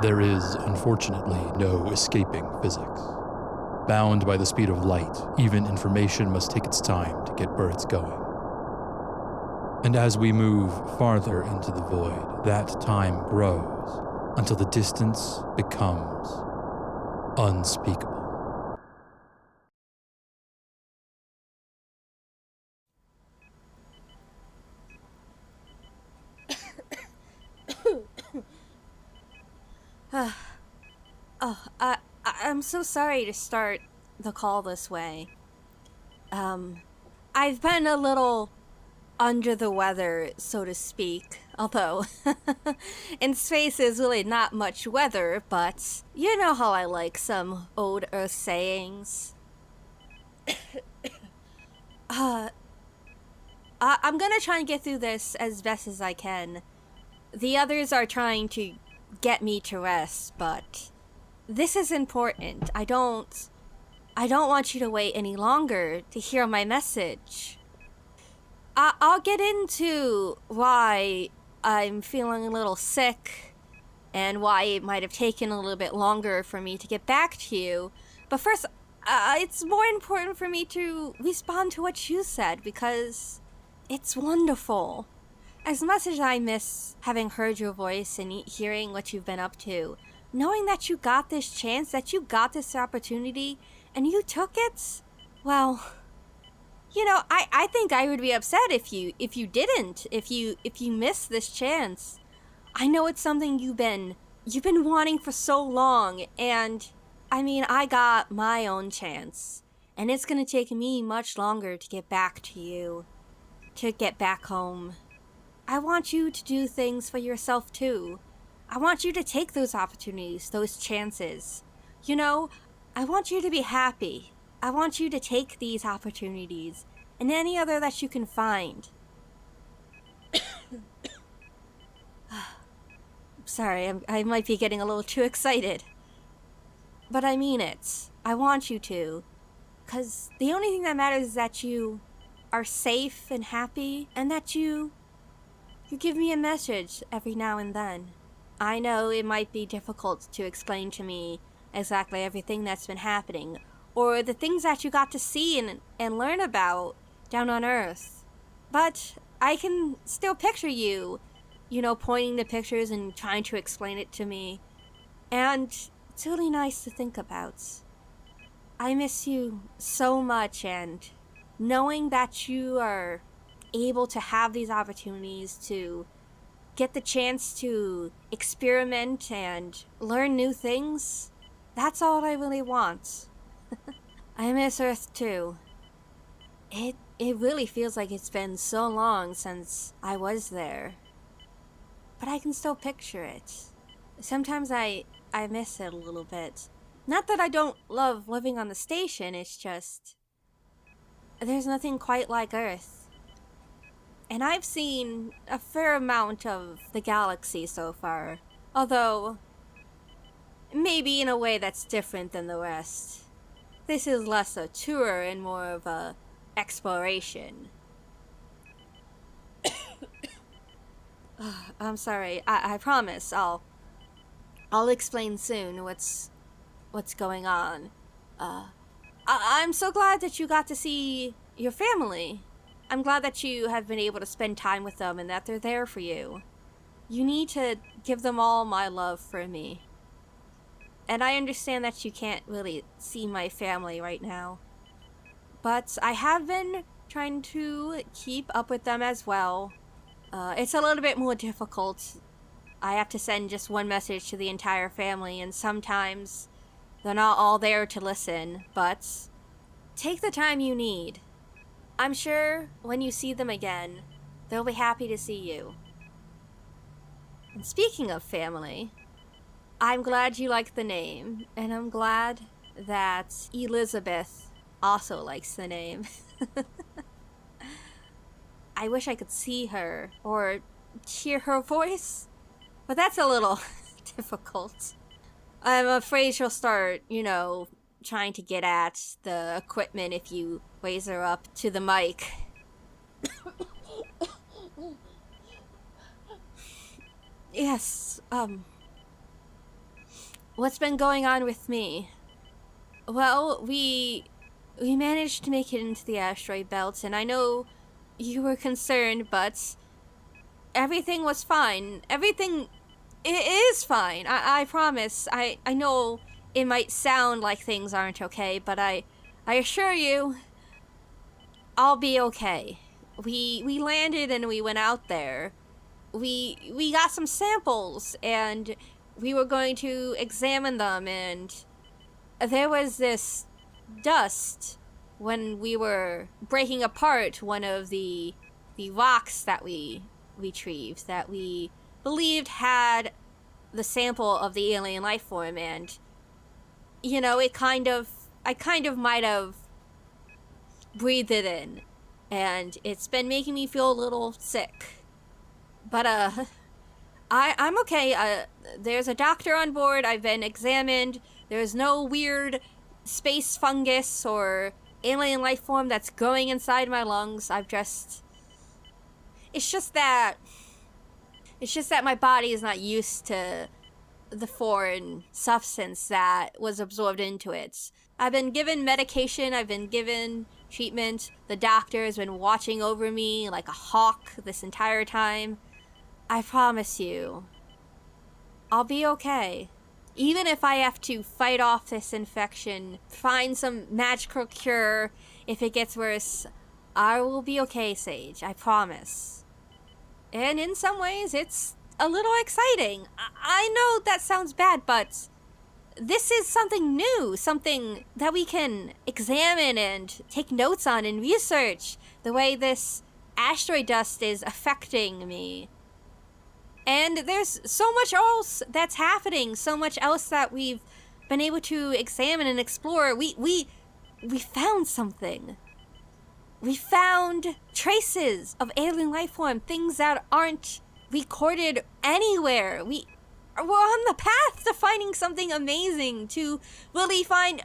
There is, unfortunately, no escaping physics. Bound by the speed of light, even information must take its time to get birds going. And as we move farther into the void, that time grows until the distance becomes unspeakable. I'm so sorry to start the call this way. I've been a little under the weather, so to speak. Although, in space is really not much weather, but you know how I like some old Earth sayings. I'm gonna try and get through this as best as I can. The others are trying to get me to rest, but this is important. I don't want you to wait any longer to hear my message. I'll get into why I'm feeling a little sick and why it might have taken a little bit longer for me to get back to you. But first, it's more important for me to respond to what you said because it's wonderful. As much as I miss having heard your voice and hearing what you've been up to, knowing that you got this chance, that you got this opportunity, and you took it, well, you know, I think I would be upset if you didn't, if you missed this chance. I know it's something you've been wanting for so long, and I mean, I got my own chance, and it's gonna take me much longer to get back to you, to get back home. I want you to do things for yourself too. I want you to take those opportunities, those chances. You know, I want you to be happy. I want you to take these opportunities and any other that you can find. Sorry, I might be getting a little too excited. But I mean it. I want you to. 'Cause the only thing that matters is that you are safe and happy and that you give me a message every now and then. I know it might be difficult to explain to me exactly everything that's been happening, or the things that you got to see and learn about down on Earth. But I can still picture you, you know, pointing the pictures and trying to explain it to me. And it's really nice to think about. I miss you so much, and knowing that you are able to have these opportunities to get the chance to experiment and learn new things, that's all I really want. I miss Earth too. It really feels like it's been so long since I was there. But I can still picture it. Sometimes I miss it a little bit. Not that I don't love living on the station, it's just there's nothing quite like Earth. And I've seen a fair amount of the galaxy so far. Although, maybe in a way that's different than the rest. This is less a tour and more of a exploration. I'm sorry. I promise I'll explain soon what's going on. I'm so glad that you got to see your family. I'm glad that you have been able to spend time with them and that they're there for you. You need to give them all my love for me. And I understand that you can't really see my family right now. But I have been trying to keep up with them as well. It's a little bit more difficult. I have to send just one message to the entire family, and sometimes they're not all there to listen, but take the time you need. I'm sure when you see them again, they'll be happy to see you. And speaking of family, I'm glad you like the name, and I'm glad that Elizabeth also likes the name. I wish I could see her or hear her voice, but that's a little difficult. I'm afraid she'll start, you know, trying to get at the equipment if you raise her up to the mic. Yes, What's been going on with me? Well, we managed to make it into the asteroid belt, and I know you were concerned, but everything was fine. Everything is fine. I promise. I know it might sound like things aren't okay, but I assure you, I'll be okay. We landed and we went out there. We got some samples and we were going to examine them, and there was this dust when we were breaking apart one of the rocks that we retrieved that we believed had the sample of the alien life form, and I kind of might have breathed it in, and it's been making me feel a little sick. But I'm okay. There's a doctor on board. I've been examined. There's no weird space fungus or alien life form that's growing inside my lungs. It's just that my body is not used to the foreign substance that was absorbed into it. I've been given medication, I've been given treatment. The doctor has been watching over me like a hawk this entire time. I promise you, I'll be okay. Even if I have to fight off this infection, find some magical cure, if it gets worse, I will be okay, Sage. I promise. And in some ways, it's a little exciting. I know that sounds bad, but this is something new, something that we can examine and take notes on and research, the way this asteroid dust is affecting me. And there's so much else that's happening, so much else that we've been able to examine and explore. We found something. We found traces of alien life form, things that aren't recorded anywhere. We're on the path to finding something amazing, to really find...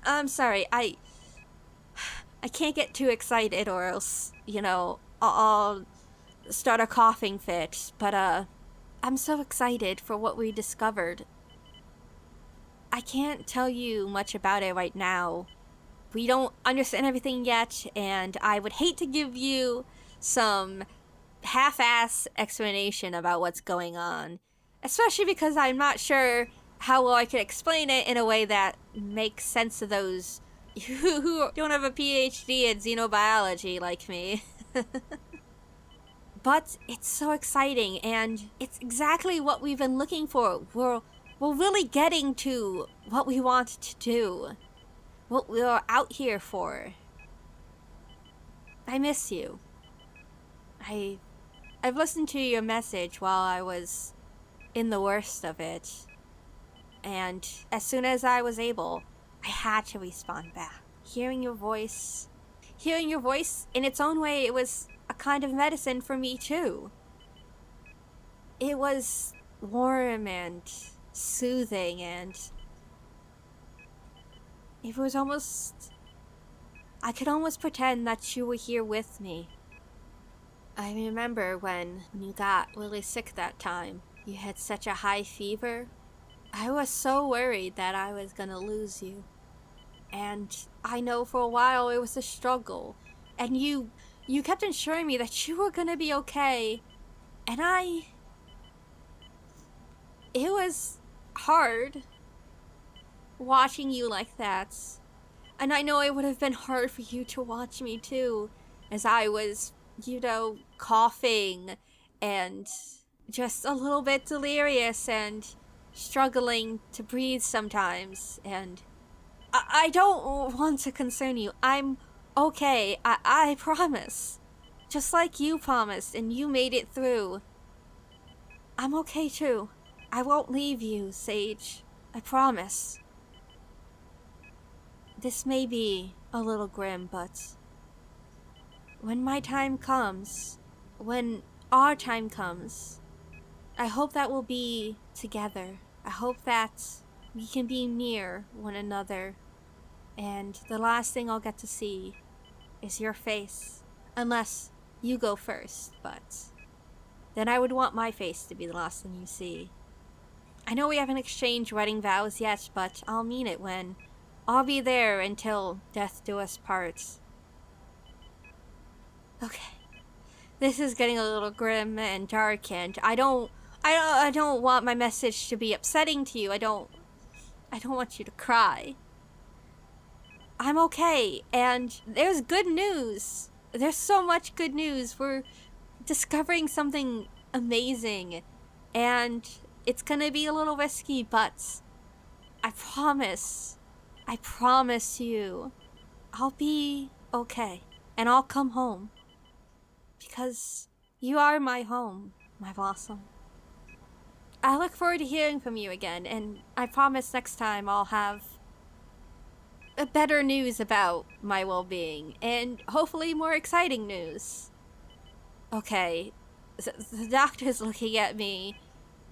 I'm sorry, I can't get too excited or else, I'll start a coughing fit. But, I'm so excited for what we discovered. I can't tell you much about it right now. We don't understand everything yet, and I would hate to give you some half-ass explanation about what's going on. Especially because I'm not sure how well I could explain it in a way that makes sense to those who don't have a PhD in xenobiology like me. But it's so exciting, and it's exactly what we've been looking for. We're really getting to what we want to do. What we're out here for. I miss you. I've listened to your message while I was in the worst of it. And as soon as I was able, I had to respond back. Hearing your voice in its own way, it was a kind of medicine for me too. It was warm and soothing, and it was almost... I could almost pretend that you were here with me. I remember when you got really sick that time. You had such a high fever. I was so worried that I was gonna lose you. And I know for a while it was a struggle. And you kept ensuring me that you were gonna be okay. And it was hard watching you like that. And I know it would have been hard for you to watch me too, as I was, coughing and just a little bit delirious and struggling to breathe sometimes. And I don't want to concern you. I'm okay. I promise. Just like you promised and you made it through. I'm okay too. I won't leave you, Sage. I promise. This may be a little grim, but when my time comes, when our time comes, I hope that we'll be together. I hope that we can be near one another, and the last thing I'll get to see is your face, unless you go first, but then I would want my face to be the last thing you see. I know we haven't exchanged wedding vows yet, but I'll mean it when I'll be there until death do us parts. Okay. This is getting a little grim and dark, and I don't want my message to be upsetting to you. I don't want you to cry. I'm okay, and there's good news. There's so much good news. We're discovering something amazing, and it's gonna be a little risky, but I promise you, I'll be okay, and I'll come home. Because you are my home, my blossom. I look forward to hearing from you again, and I promise next time I'll have better news about my well-being, and hopefully more exciting news. Okay, the doctor's looking at me,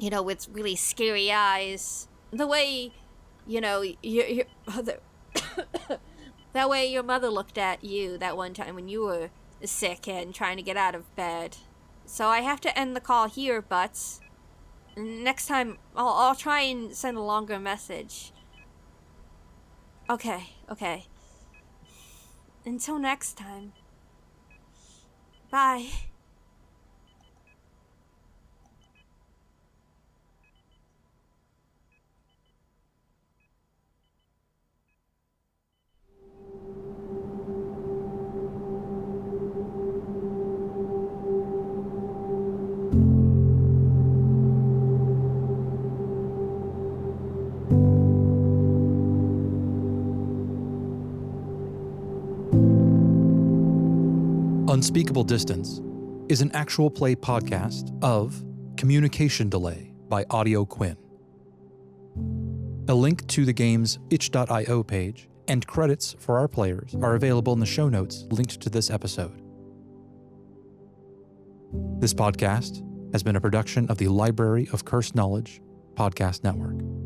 with really scary eyes. The way, that way your mother looked at you that one time when you were sick and trying to get out of bed. So I have to end the call here, but next time I'll try and send a longer message. Okay. Until next time. Bye. Unspeakable Distance is an actual play podcast of Communication Delay by Audio Quinn. A link to the game's itch.io page and credits for our players are available in the show notes linked to this episode. This podcast has been a production of the Library of Cursed Knowledge Podcast Network.